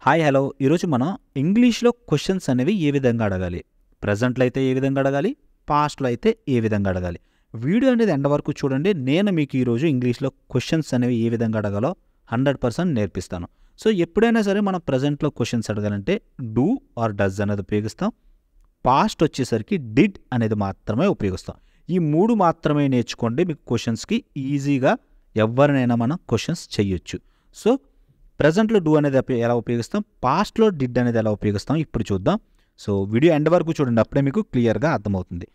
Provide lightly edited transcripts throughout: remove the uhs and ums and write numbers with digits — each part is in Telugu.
హాయ్ హలో ఈరోజు మనం ఇంగ్లీష్లో క్వశ్చన్స్ అనేవి ఏ విధంగా అడగాలి, ప్రజెంట్లో అయితే ఏ విధంగా అడగాలి, పాస్ట్లో అయితే ఏ విధంగా అడగాలి. వీడియో అనేది ఎండ్ వరకు చూడండి. నేను మీకు ఈరోజు ఇంగ్లీష్లో క్వశ్చన్స్ అనేవి ఏ విధంగా అడగాలో 100% నేర్పిస్తాను. సో ఎప్పుడైనా సరే మనం ప్రజెంట్లో క్వశ్చన్స్ అడగాలంటే డూ ఆర్ డస్ అనేది ఉపయోగిస్తాం. పాస్ట్ వచ్చేసరికి డిడ్ అనేది మాత్రమే ఉపయోగిస్తాం. ఈ మూడు మాత్రమే నేర్చుకోండి, మీకు క్వశ్చన్స్కి ఈజీగా ఎవరినైనా మనం క్వశ్చన్స్ చేయొచ్చు. సో ప్రజెంట్లో డూ అనేది ఎలా ఉపయోగిస్తాం, పాస్ట్లో డిడ్ అనేది ఎలా ఉపయోగిస్తాం ఇప్పుడు చూద్దాం. సో వీడియో ఎండ్ వరకు చూడండి, అప్పుడే మీకు క్లియర్గా అర్థమవుతుంది.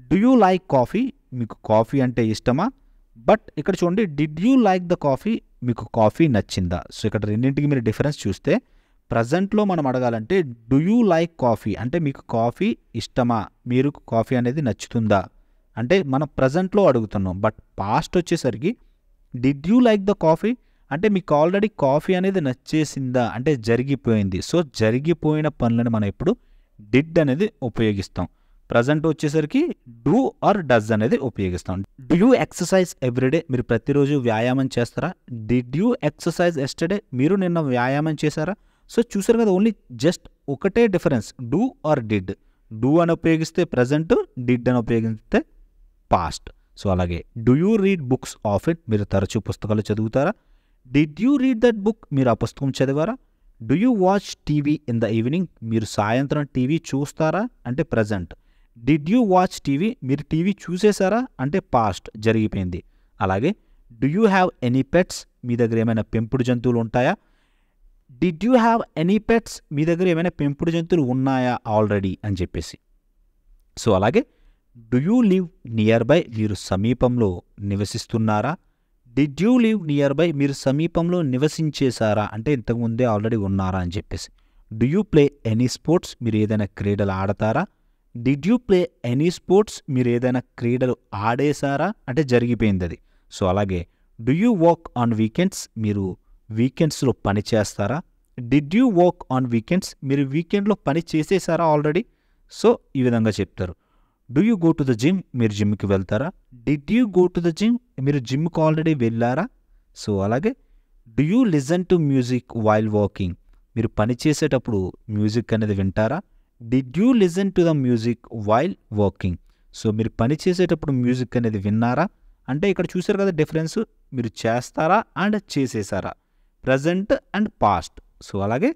డూ యూ లైక్ కాఫీ, మీకు కాఫీ అంటే ఇష్టమా? బట్ ఇక్కడ చూడండి, did you like the coffee, మీకు కాఫీ నచ్చిందా? సో ఇక్కడ రెండింటికి మీరు డిఫరెన్స్ చూస్తే ప్రజెంట్లో మనం అడగాలంటే డూ యూ లైక్ కాఫీ అంటే మీకు కాఫీ ఇష్టమా, మీరు కాఫీ అనేది నచ్చుతుందా అంటే మనం ప్రజెంట్లో అడుగుతున్నాం. బట్ పాస్ట్ వచ్చేసరికి did you like the coffee అంటే మీకు ఆల్రెడీ కాఫీ అనేది నచ్చేసిందా అంటే జరిగిపోయింది. సో జరిగిపోయిన పనులను మనం ఇప్పుడు డిడ్ అనేది ఉపయోగిస్తాం. ప్రజెంట్ వచ్చేసరికి డూ ఆర్ డస్ అనేది ఉపయోగిస్తాం. డూ యూ ఎక్సర్సైజ్ ఎవ్రీడే, మీరు ప్రతిరోజు వ్యాయామం చేస్తారా? డిడ్ యూ ఎక్సర్సైజ్ ఎస్టర్డే, మీరు నిన్న వ్యాయామం చేశారా? సో చూసారు కదా, ఓన్లీ జస్ట్ ఒకటే difference, do or did. Do అని ఉపయోగిస్తే ప్రజెంట్, డిడ్ అని ఉపయోగిస్తే పాస్ట్. సో అలాగే do you read books often, మీరు తరచూ పుస్తకాలు చదువుతారా? Did you read that book, మీరు ఆ పుస్తకం చదివారా? Do you watch TV in the evening, మీరు సాయంత్రం టీవీ చూస్తారా అంటే present. Did you watch TV, మీరు టీవీ చూసేశారా అంటే పాస్ట్, జరిగిపోయింది. అలాగే do you have any pets, మీ దగ్గర ఏమైనా పెంపుడు జంతువులు ఉంటాయా? Did you have any pets, మీ దగ్గర ఏమైనా పెంపుడు జంతువులు ఉన్నాయా ఆల్రెడీ అని చెప్పేసి. సో అలాగే do you live nearby, మీరు సమీపంలో నివసిస్తున్నారా? Did you live nearby, మీరు సమీపంలో నివసించేశారా అంటే ఇంతకుముందే ఆల్రెడీ ఉన్నారా అని చెప్పేసి. Do you play any sports, మీరు ఏదైనా క్రీడలు ఆడతారా? Did you play any sports, మీరు ఏదైనా క్రీడలు ఆడేశారా అంటే జరిగిపోయింది అది. సో అలాగే do you work on weekends, మీరు వీకెండ్స్లో పని చేస్తారా? Did you work on weekends, మీరు వీకెండ్లో పని చేసేసారా ఆల్రెడీ? సో ఈ విధంగా చెప్తారు. Do you go to the gym, మీరు జిమ్కి వెళ్తారా? Did you go to the gym, మీరు జిమ్కి ఆల్రెడీ వెళ్ళారా? సో అలాగే do you listen to music while walking, మీరు పని చేసేటప్పుడు మ్యూజిక్ అనేది వింటారా? Did you listen to the music while walking, so మీరు పని చేసేటప్పుడు మ్యూజిక్ అనేది విన్నారా అంటే ఇక్కడ చూసారు కదా డిఫరెన్స్, మీరు చేస్తారా అండ్ చేసేసారా, ప్రజెంట్ అండ్ పాస్ట్. సో అలాగే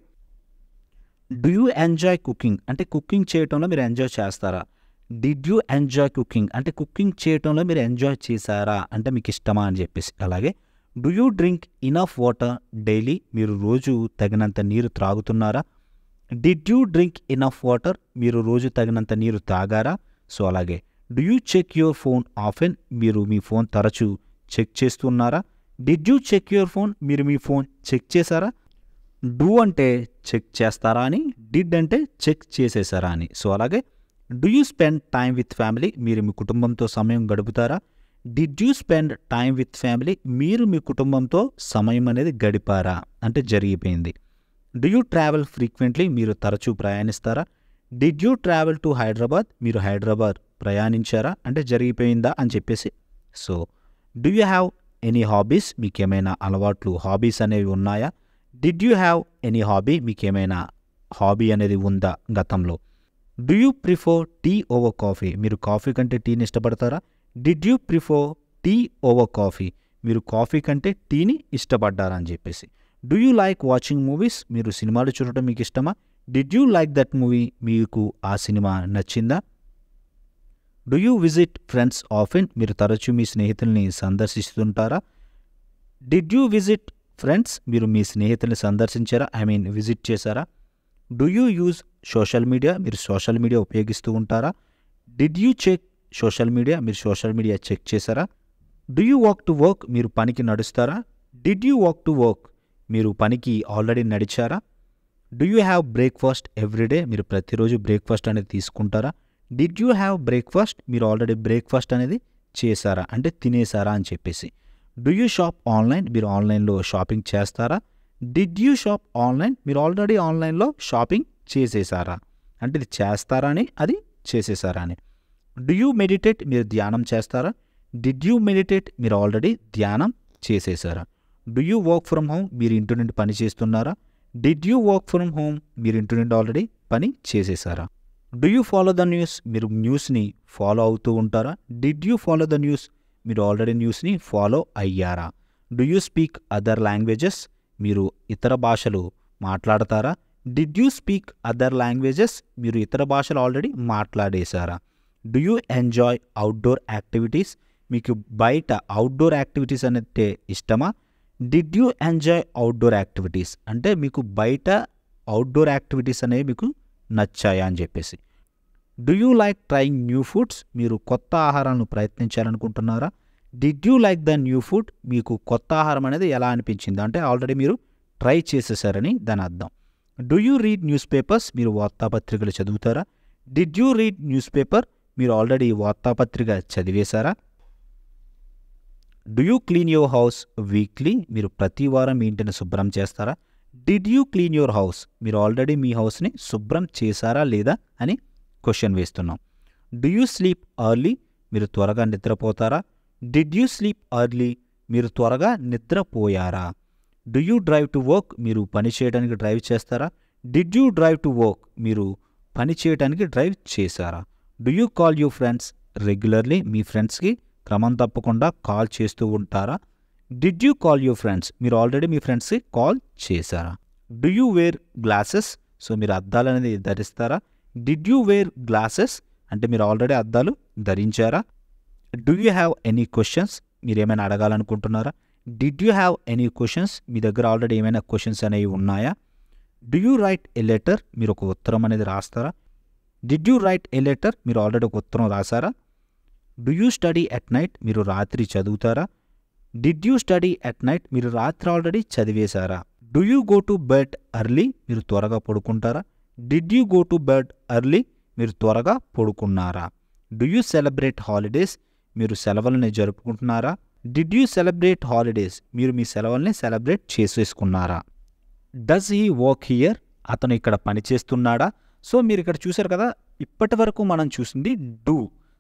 డూ యూ ఎంజాయ్ కుకింగ్ అంటే కుకింగ్ చేయటంలో మీరు ఎంజాయ్ చేస్తారా? డిడ్ యూ ఎంజాయ్ కుకింగ్ అంటే కుకింగ్ చేయటంలో మీరు ఎంజాయ్ చేశారా అంటే మీకు ఇష్టమా అని చెప్పేసి. అలాగే do you drink enough water daily, మీరు రోజు తగినంత నీరు త్రాగుతున్నారా? Did you drink enough water, మీరు రోజు తగినంత నీరు తాగారా? సో అలాగే do you check your phone often, మీరు మీ ఫోన్ తరచూ చెక్ చేస్తున్నారా? Did you check your phone, మీరు మీ ఫోన్ చెక్ చేశారా? డూ అంటే చెక్ చేస్తారా అని, డిడ్ అంటే చెక్ చేసేసారా అని. సో అలాగే do you spend time with family, మీరు మీ కుటుంబంతో సమయం గడుపుతారా? Did you spend time with family, మీరు మీ కుటుంబంతో సమయం అనేది గడిపారా అంటే జరిగిపోయింది. డూ యూ ట్రావెల్ ఫ్రీక్వెంట్లీ, మీరు తరచూ ప్రయాణిస్తారా? Did you travel to Hyderabad, మీరు హైదరాబాద్ ప్రయాణించారా అంటే జరిగిపోయిందా అని చెప్పేసి. So do you have any hobbies, మీకేమైనా అలవాట్లు హాబీస్ అనేవి ఉన్నాయా? Did you have any hobby, మీకేమైనా హాబీ అనేది ఉందా గతంలో? Do you prefer tea over coffee, మీరు కాఫీ కంటే టీని ఇష్టపడతారా? Did you prefer tea over coffee, మీరు కాఫీ కంటే టీని ఇష్టపడ్డారా అని చెప్పేసి. Do you like watching movies, మీరు సినిమాలు చూడటం మీకు ఇష్టమా? Did you like that movie, మీకు ఆ సినిమా నచ్చిందా? Do you visit friends often, మీరు తరచూ మీ స్నేహితుల్ని సందర్శిస్తుంటారా? డిడ్ యూ విజిట్ ఫ్రెండ్స్, మీరు మీ స్నేహితుల్ని సందర్శించారా, విజిట్ చేశారా? Do you use social media, మీరు సోషల్ మీడియా ఉపయోగిస్తూ ఉంటారా? Did you check social media, మీరు సోషల్ మీడియా చెక్ చేశారా? Do you walk to work, మీరు పనికి నడుస్తారా? Did you walk to work, మీరు పనికి ఆల్రెడీ నడిచారా? Do you have breakfast everyday, మీరు ప్రతిరోజు బ్రేక్ఫాస్ట్ అనేది తీసుకుంటారా? డిడ్ యూ హ్యావ్ బ్రేక్ఫాస్ట్, మీరు ఆల్రెడీ బ్రేక్ఫాస్ట్ అనేది చేశారా అంటే తినేసారా అని చెప్పేసి. డూ యూ షాప్ ఆన్లైన్, మీరు ఆన్లైన్లో షాపింగ్ చేస్తారా? డిడ్ యూ షాప్ ఆన్లైన్, మీరు ఆల్రెడీ ఆన్లైన్లో షాపింగ్ చేసేసారా అంటే ఇది చేస్తారా అని, అది చేసేసారా అని. డూ యూ మెడిటేట్, మీరు ధ్యానం చేస్తారా? డిడ్ యూ మెడిటేట్, మీరు ఆల్రెడీ ధ్యానం చేసేసారా? Do you work from home, మీరు ఇంటి నుండి పని చేస్తున్నారా? Did you work from home, మీరు ఇంటి నుండి ఆల్రెడీ పని చేసేసారా? Do you follow the news, మీరు న్యూస్ని ఫాలో అవుతూ ఉంటారా? Did you follow the news, మీరు ఆల్రెడీ న్యూస్ని ఫాలో అయ్యారా? Do you speak other languages, మీరు ఇతర భాషలు మాట్లాడతారా? Did you speak other languages, మీరు ఇతర భాషలు already మాట్లాడేశారా? Do you enjoy outdoor activities, మీకు బయట అవుట్డోర్ యాక్టివిటీస్ అంటే ఇష్టమా? Did you enjoy outdoor activities అంటే మీకు బయట అవుట్డోర్ యాక్టివిటీస్ అనేవి మీకు నచ్చాయా అని చెప్పేసి. Do you like trying new foods, మీరు కొత్త ఆహారాలను ప్రయత్నించాలనుకుంటున్నారా? Did you like the new food, మీకు కొత్త ఆహారం అనేది ఎలా అనిపించింది అంటే ఆల్రెడీ మీరు ట్రై చేసేసారని దాని అర్థం. Do you read newspapers, మీరు వార్తాపత్రికలు చదువుతారా? Did you read newspaper, మీరు ఆల్రెడీ వార్తాపత్రిక చదివేశారా? Do you clean your house weekly, మీరు ప్రతి వారం మీ ఇంటిని శుభ్రం చేస్తారా? Did you clean your house, మీరు ఆల్రెడీ మీ హౌస్ని శుభ్రం చేశారా లేదా అని క్వశ్చన్ వేస్తున్నాం. డూ యూ స్లీప్ ఎర్లీ, మీరు త్వరగా నిద్రపోతారా? డిడ్ యూ స్లీప్ ఎర్లీ, మీరు త్వరగా నిద్రపోయారా? Do you drive to work, మీరు పని చేయడానికి డ్రైవ్ చేస్తారా? Did you drive to work, మీరు పని చేయడానికి డ్రైవ్ చేశారా? Do you call your friends regularly, మీ ఫ్రెండ్స్కి క్రమం తప్పకుండా కాల్ చేస్తూ ఉంటారా? Did you call your friends, మీరు ఆల్రెడీ మీ ఫ్రెండ్స్కి కాల్ చేశారా? Do you wear glasses, so మీరు అద్దాలు అనేది ధరిస్తారా? డిడ్ యూ వేర్ గ్లాసెస్ అంటే మీరు ఆల్రెడీ అద్దాలు ధరించారా? Do you have any questions, మీరు ఏమైనా అడగాలనుకుంటున్నారా? Did you have any questions, మీ దగ్గర ఆల్రెడీ ఏమైనా క్వశ్చన్స్ అనేవి ఉన్నాయా? Do you write a letter, మీరు ఒక ఉత్తరం అనేది రాస్తారా? Did you write a letter, మీరు ఆల్రెడీ ఒక ఉత్తరం రాసారా? Do you study at night, మీరు రాత్రి చదువుతారా? Did you study at night, మీరు రాత్రి ఆల్రెడీ చదివేశారా? Do you go to bed early, మీరు త్వరగా పడుకుంటారా? Did you go to bed early, మీరు త్వరగా పడుకున్నారా? డూ యూ సెలబ్రేట్ హాలిడేస్, మీరు సెలవులని జరుపుకుంటున్నారా? డిడ్ యూ సెలబ్రేట్ హాలిడేస్, మీరు మీ సెలవుల్ని సెలబ్రేట్ చేసేసుకున్నారా? డస్ హీ వర్క్ హియర్, అతను ఇక్కడ పనిచేస్తున్నాడా? సో మీరు ఇక్కడ చూశారు కదా, ఇప్పటి వరకు మనం చూసింది డూ.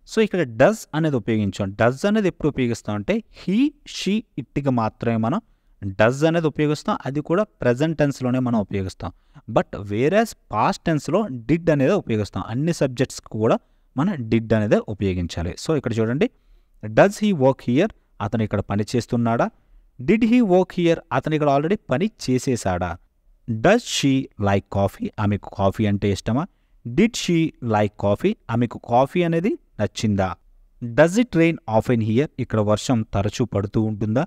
సో ఇక్కడ డస్ అనేది ఉపయోగించాం. డస్ అనేది ఎప్పుడు ఉపయోగిస్తాం అంటే హీ, షీ, ఇట్టికి మాత్రమే మనం డస్ అనేది ఉపయోగిస్తాం. అది కూడా ప్రజెంట్ టెన్స్లోనే మనం ఉపయోగిస్తాం. బట్ వేరేస్ పాస్ట్ టెన్స్లో డిడ్ అనేది ఉపయోగిస్తాం. అన్ని సబ్జెక్ట్స్కి కూడా మనం డిడ్ అనేది ఉపయోగించాలి. సో ఇక్కడ చూడండి, డస్ హీ వర్క్ హియర్, అతను ఇక్కడ పని చేస్తున్నాడా? డిడ్ హీ వర్క్ హియర్, అతను ఇక్కడ ఆల్రెడీ పని చేసేసాడా? డస్ షీ లైక్ కాఫీ, ఆమెకు కాఫీ అంటే ఇష్టమా? డిడ్ షీ లైక్ కాఫీ, ఆమెకు కాఫీ అనేది నచ్చిందా? Does it rain often here, ఇక్కడ వర్షం తరచూ పడుతూ ఉంటుందా?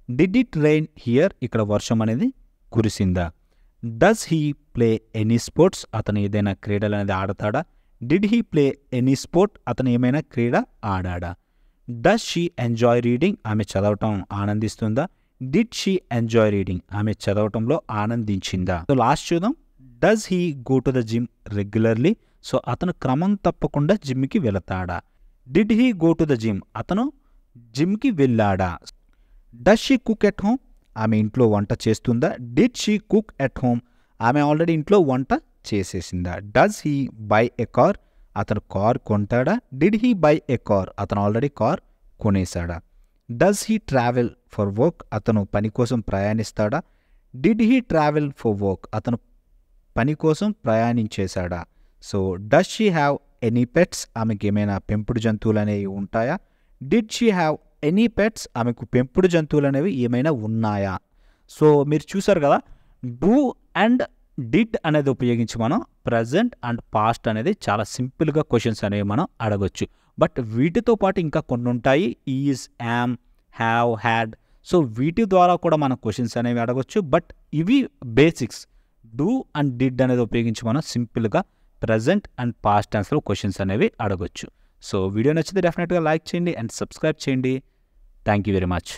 డిడ్ ఇట్ రెయిన్ హియర్, ఇక్కడ వర్షం అనేది కురిసిందా? Does he play any sports, అతను ఏదైనా క్రీడలు అనేది ఆడతాడా? Did he play any sport, అతను ఏమైనా క్రీడ ఆడాడా? డస్ షీ ఎంజాయ్ రీడింగ్, ఆమె చదవటం ఆనందిస్తుందా? డిడ్ షీ ఎంజాయ్ రీడింగ్, ఆమె చదవటంలో ఆనందించిందా? సో లాస్ట్ చూద్దాం. Does he go to the gym regularly, so అతను క్రమం తప్పకుండా జిమ్కి వెళతాడా? Did he go to the gym, అతను జిమ్కి వెళ్ళాడా? Does she cook at home, ఆమె ఇంట్లో వంట చేస్తుందా? Did she cook at home, ఆమె ఆల్రెడీ ఇంట్లో వంట చేసేసిందా? Does he buy a car, అతను కార్ కొంటాడా? Did he buy a car, అతను ఆల్రెడీ కార్ కొనేశాడా? Does he travel for work, అతను పని కోసం ప్రయాణిస్తాడా? Did he travel for work, అతను పని కోసం ప్రయాణించేశాడా? So does she have any pets, ఆమెకి ఏమైనా పెంపుడు జంతువులు అనేవి ఉంటాయా? Did she have any pets, ఆమెకు పెంపుడు జంతువులు అనేవి ఏమైనా ఉన్నాయా? సో మీరు చూసారు కదా, డూ అండ్ డిడ్ అనేది ఉపయోగించి మనం ప్రజెంట్ అండ్ పాస్ట్ అనేది చాలా సింపుల్గా క్వశ్చన్స్ అనేవి మనం అడగొచ్చు. బట్ వీటితో పాటు ఇంకా కొన్ని ఉంటాయి, is, yam, have, had. So వీటి ద్వారా కూడా మనం క్వశ్చన్స్ అనేవి అడగొచ్చు. బట్ ఇవి బేసిక్స్. డూ అండ్ డిడ్ అనేది ఉపయోగించి మనం సింపుల్గా ప్రజెంట్ అండ్ పాస్ట్ టెన్స్లో క్వశ్చన్స్ అనేవి అడగొచ్చు. సో వీడియో నచ్చితే డెఫినెట్గా లైక్ చేయండి అండ్ సబ్స్క్రైబ్ చేయండి. Thank you very much.